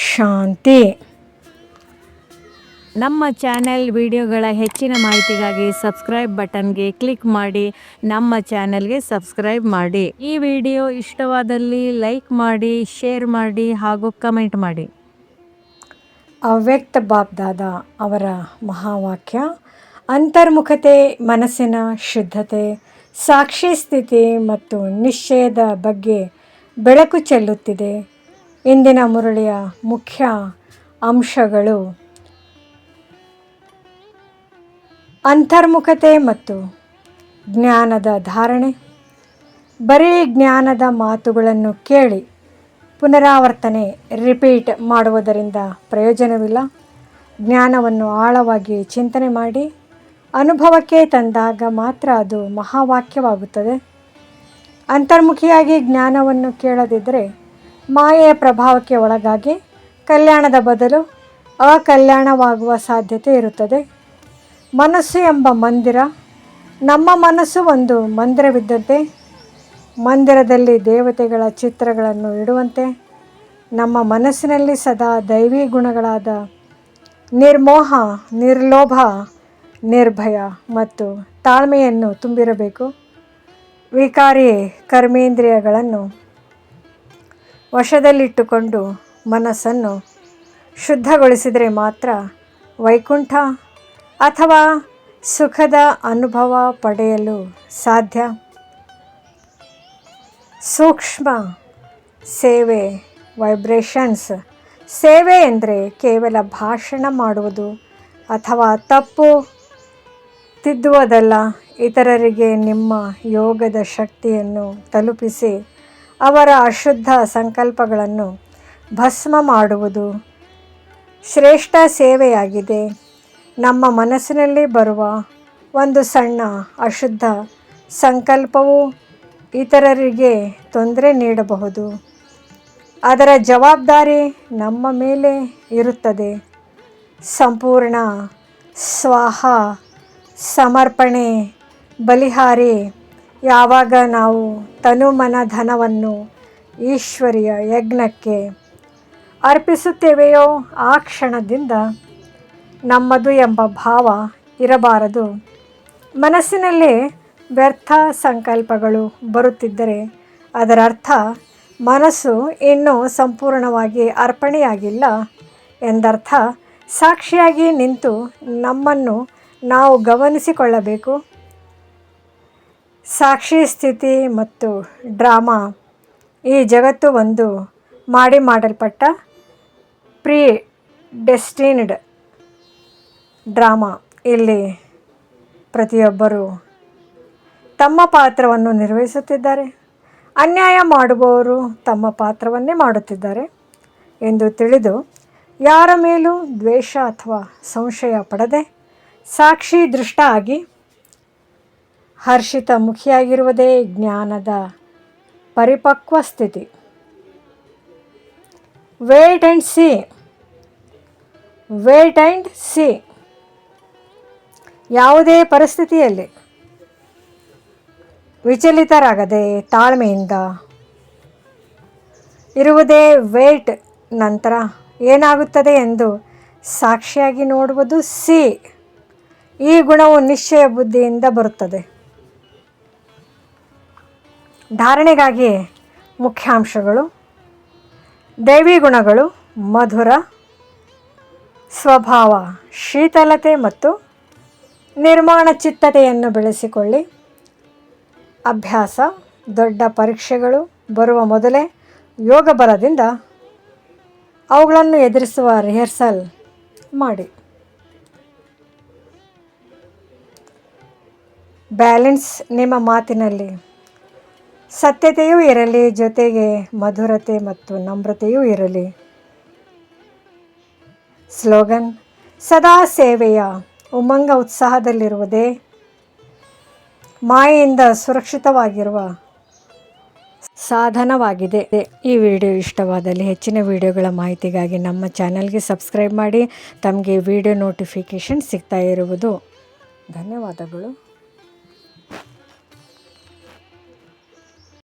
ಶಾಂತಿ. ನಮ್ಮ ಚಾನೆಲ್ ವಿಡಿಯೋಗಳ ಹೆಚ್ಚಿನ ಮಾಹಿತಿಗಾಗಿ ಸಬ್ಸ್ಕ್ರೈಬ್ ಬಟನ್ಗೆ ಕ್ಲಿಕ್ ಮಾಡಿ ನಮ್ಮ ಚಾನೆಲ್ಗೆ ಸಬ್ಸ್ಕ್ರೈಬ್ ಮಾಡಿ. ಈ ವಿಡಿಯೋ ಇಷ್ಟವಾದಲ್ಲಿ ಲೈಕ್ ಮಾಡಿ, ಶೇರ್ ಮಾಡಿ ಹಾಗೂ ಕಮೆಂಟ್ ಮಾಡಿ. ಅವ್ಯಕ್ತ ಬಾಪ್ದಾದ ಅವರ ಮಹಾವಾಕ್ಯ, ಅಂತರ್ಮುಖತೆ ಮನಸ್ಸಿನ ಶುದ್ಧತೆ, ಸಾಕ್ಷಿ ಸ್ಥಿತಿ ಮತ್ತು ನಿಶ್ಚಯದ ಬಗ್ಗೆ ಬೆಳಕು ಚೆಲ್ಲುತ್ತಿದೆ. ಇಂದಿನ ಮುರಳಿಯ ಮುಖ್ಯ ಅಂಶಗಳು ಅಂತರ್ಮುಖತೆ ಮತ್ತು ಜ್ಞಾನದ ಧಾರಣೆ. ಬರೀ ಜ್ಞಾನದ ಮಾತುಗಳನ್ನು ಕೇಳಿ ಪುನರಾವರ್ತನೆ ರಿಪೀಟ್ ಮಾಡುವುದರಿಂದ ಪ್ರಯೋಜನವಿಲ್ಲ. ಜ್ಞಾನವನ್ನು ಆಳವಾಗಿ ಚಿಂತನೆ ಮಾಡಿ ಅನುಭವಕ್ಕೆ ತಂದಾಗ ಮಾತ್ರ ಅದು ಮಹಾವಾಕ್ಯವಾಗುತ್ತದೆ. ಅಂತರ್ಮುಖಿಯಾಗಿ ಜ್ಞಾನವನ್ನು ಕೇಳದಿದ್ದರೆ ಮಾಯೆಯ ಪ್ರಭಾವಕ್ಕೆ ಒಳಗಾಗಿ ಕಲ್ಯಾಣದ ಬದಲು ಅಕಲ್ಯಾಣವಾಗುವ ಸಾಧ್ಯತೆ ಇರುತ್ತದೆ. ಮನಸ್ಸು ಎಂಬ ಮಂದಿರ. ನಮ್ಮ ಮನಸ್ಸು ಒಂದು ಮಂದಿರವಿದ್ದಂತೆ, ಮಂದಿರದಲ್ಲಿ ದೇವತೆಗಳ ಚಿತ್ರಗಳನ್ನು ಇಡುವಂತೆ ನಮ್ಮ ಮನಸ್ಸಿನಲ್ಲಿ ಸದಾ ದೈವಿ ಗುಣಗಳಾದ ನಿರ್ಮೋಹ, ನಿರ್ಲೋಭ, ನಿರ್ಭಯ ಮತ್ತು ತಾಳ್ಮೆಯನ್ನು ತುಂಬಿರಬೇಕು. ವಿಕಾರಿ ಕರ್ಮೇಂದ್ರಿಯಗಳನ್ನು ವಶದಲ್ಲಿಟ್ಟುಕೊಂಡು ಮನಸ್ಸನ್ನು ಶುದ್ಧಗೊಳಿಸಿದರೆ ಮಾತ್ರ ವೈಕುಂಠ ಅಥವಾ ಸುಖದ ಅನುಭವ ಪಡೆಯಲು ಸಾಧ್ಯ. ಸೂಕ್ಷ್ಮ ಸೇವೆ, ವೈಬ್ರೇಷನ್ಸ್. ಸೇವೆ ಎಂದರೆ ಕೇವಲ ಭಾಷಣ ಮಾಡುವುದು ಅಥವಾ ತಪ್ಪು ತಿದ್ದುವುದಲ್ಲ. ಇತರರಿಗೆ ನಿಮ್ಮ ಯೋಗದ ಶಕ್ತಿಯನ್ನು ತಲುಪಿಸಿ ಅವರ ಅಶುದ್ಧ ಸಂಕಲ್ಪಗಳನ್ನು ಭಸ್ಮ ಮಾಡುವುದು ಶ್ರೇಷ್ಠ ಸೇವೆಯಾಗಿದೆ. ನಮ್ಮ ಮನಸ್ಸಿನಲ್ಲಿ ಬರುವ ಒಂದು ಸಣ್ಣ ಅಶುದ್ಧ ಸಂಕಲ್ಪವು ಇತರರಿಗೆ ತೊಂದರೆ ನೀಡಬಹುದು. ಅದರ ಜವಾಬ್ದಾರಿ ನಮ್ಮ ಮೇಲೆ ಇರುತ್ತದೆ. ಸಂಪೂರ್ಣ ಸ್ವಾಹ, ಸಮರ್ಪಣೆ, ಬಲಿಹಾರಿ. ಯಾವಾಗ ನಾವು ತನುಮನ ಧನವನ್ನು ಈಶ್ವರೀಯ ಯಜ್ಞಕ್ಕೆ ಅರ್ಪಿಸುತ್ತೇವೆಯೋ ಆ ಕ್ಷಣದಿಂದ ನಮ್ಮದು ಎಂಬ ಭಾವ ಇರಬಾರದು. ಮನಸ್ಸಿನಲ್ಲಿ ವ್ಯರ್ಥ ಸಂಕಲ್ಪಗಳು ಬರುತ್ತಿದ್ದರೆ ಅದರ ಅರ್ಥ ಮನಸ್ಸು ಇನ್ನೂ ಸಂಪೂರ್ಣವಾಗಿ ಅರ್ಪಣೆಯಾಗಿಲ್ಲ ಎಂದರ್ಥ. ಸಾಕ್ಷಿಯಾಗಿ ನಿಂತು ನಮ್ಮನ್ನು ನಾವು ಗಮನಿಸಿಕೊಳ್ಳಬೇಕು. ಸಾಕ್ಷಿ ಸ್ಥಿತಿ ಮತ್ತು ಡ್ರಾಮಾ. ಈ ಜಗತ್ತು ಒಂದು ಮಾಡಲ್ಪಟ್ಟ ಪ್ರೀ ಡೆಸ್ಟಿನ್ಡ್ ಡ್ರಾಮಾ. ಇಲ್ಲಿ ಪ್ರತಿಯೊಬ್ಬರೂ ತಮ್ಮ ಪಾತ್ರವನ್ನು ನಿರ್ವಹಿಸುತ್ತಿದ್ದಾರೆ. ಅನ್ಯಾಯ ಮಾಡುವವರು ತಮ್ಮ ಪಾತ್ರವನ್ನೇ ಮಾಡುತ್ತಿದ್ದಾರೆ ಎಂದು ತಿಳಿದು ಯಾರ ಮೇಲೂ ದ್ವೇಷ ಅಥವಾ ಸಂಶಯ ಪಡದೆ ಸಾಕ್ಷಿ ದೃಷ್ಟ ಆಗಿ ಹರ್ಷಿತ ಮುಖಿಯಾಗಿರುವುದೇ ಜ್ಞಾನದ ಪರಿಪಕ್ವ ಸ್ಥಿತಿ. Wait and see. ಯಾವುದೇ ಪರಿಸ್ಥಿತಿಯಲ್ಲಿ ವಿಚಲಿತರಾಗದೆ ತಾಳ್ಮೆಯಿಂದ ಇರುವುದೇ ವೇಟ್. ನಂತರ ಏನಾಗುತ್ತದೆ ಎಂದು ಸಾಕ್ಷಿಯಾಗಿ ನೋಡುವುದು ಸಿ. ಈ ಗುಣವು ನಿಶ್ಚಯ ಬುದ್ಧಿಯಿಂದ ಬರುತ್ತದೆ. ಧಾರಣೆಗಾಗಿ ಮುಖ್ಯಾಂಶಗಳು: ದೈವಿ ಗುಣಗಳು, ಮಧುರ ಸ್ವಭಾವ, ಶೀತಲತೆ ಮತ್ತು ನಿರ್ಮಾಣ ಚಿತ್ತತೆಯನ್ನು ಬೆಳೆಸಿಕೊಳ್ಳಿ. ಅಭ್ಯಾಸ: ದೊಡ್ಡ ಪರೀಕ್ಷೆಗಳು ಬರುವ ಮೊದಲೇ ಯೋಗ ಬಲದಿಂದ ಅವುಗಳನ್ನು ಎದುರಿಸುವ ರಿಹರ್ಸಲ್ ಮಾಡಿ. ಬ್ಯಾಲೆನ್ಸ್: ನಿಮ್ಮ ಮಾತಿನಲ್ಲಿ ಸತ್ಯತೆಯೂ ಇರಲಿ, ಜೊತೆಗೆ ಮಧುರತೆ ಮತ್ತು ನಮ್ರತೆಯೂ ಇರಲಿ. ಸ್ಲೋಗನ್: ಸದಾ ಸೇವೆಯ ಉಮಂಗ ಉತ್ಸಾಹದಲ್ಲಿರುವುದೇ ಮಾಯೆಯಿಂದ ಸುರಕ್ಷಿತವಾಗಿರುವ ಸಾಧನವಾಗಿದೆ. ಈ ವಿಡಿಯೋ ಇಷ್ಟವಾದಲ್ಲಿ ಹೆಚ್ಚಿನ ವಿಡಿಯೋಗಳ ಮಾಹಿತಿಗಾಗಿ ನಮ್ಮ ಚಾನಲ್ಗೆ ಸಬ್ಸ್ಕ್ರೈಬ್ ಮಾಡಿ. ತಮಗೆ ವಿಡಿಯೋ ನೋಟಿಫಿಕೇಷನ್ ಸಿಗ್ತಾ ಇರುವುದು. ಧನ್ಯವಾದಗಳು.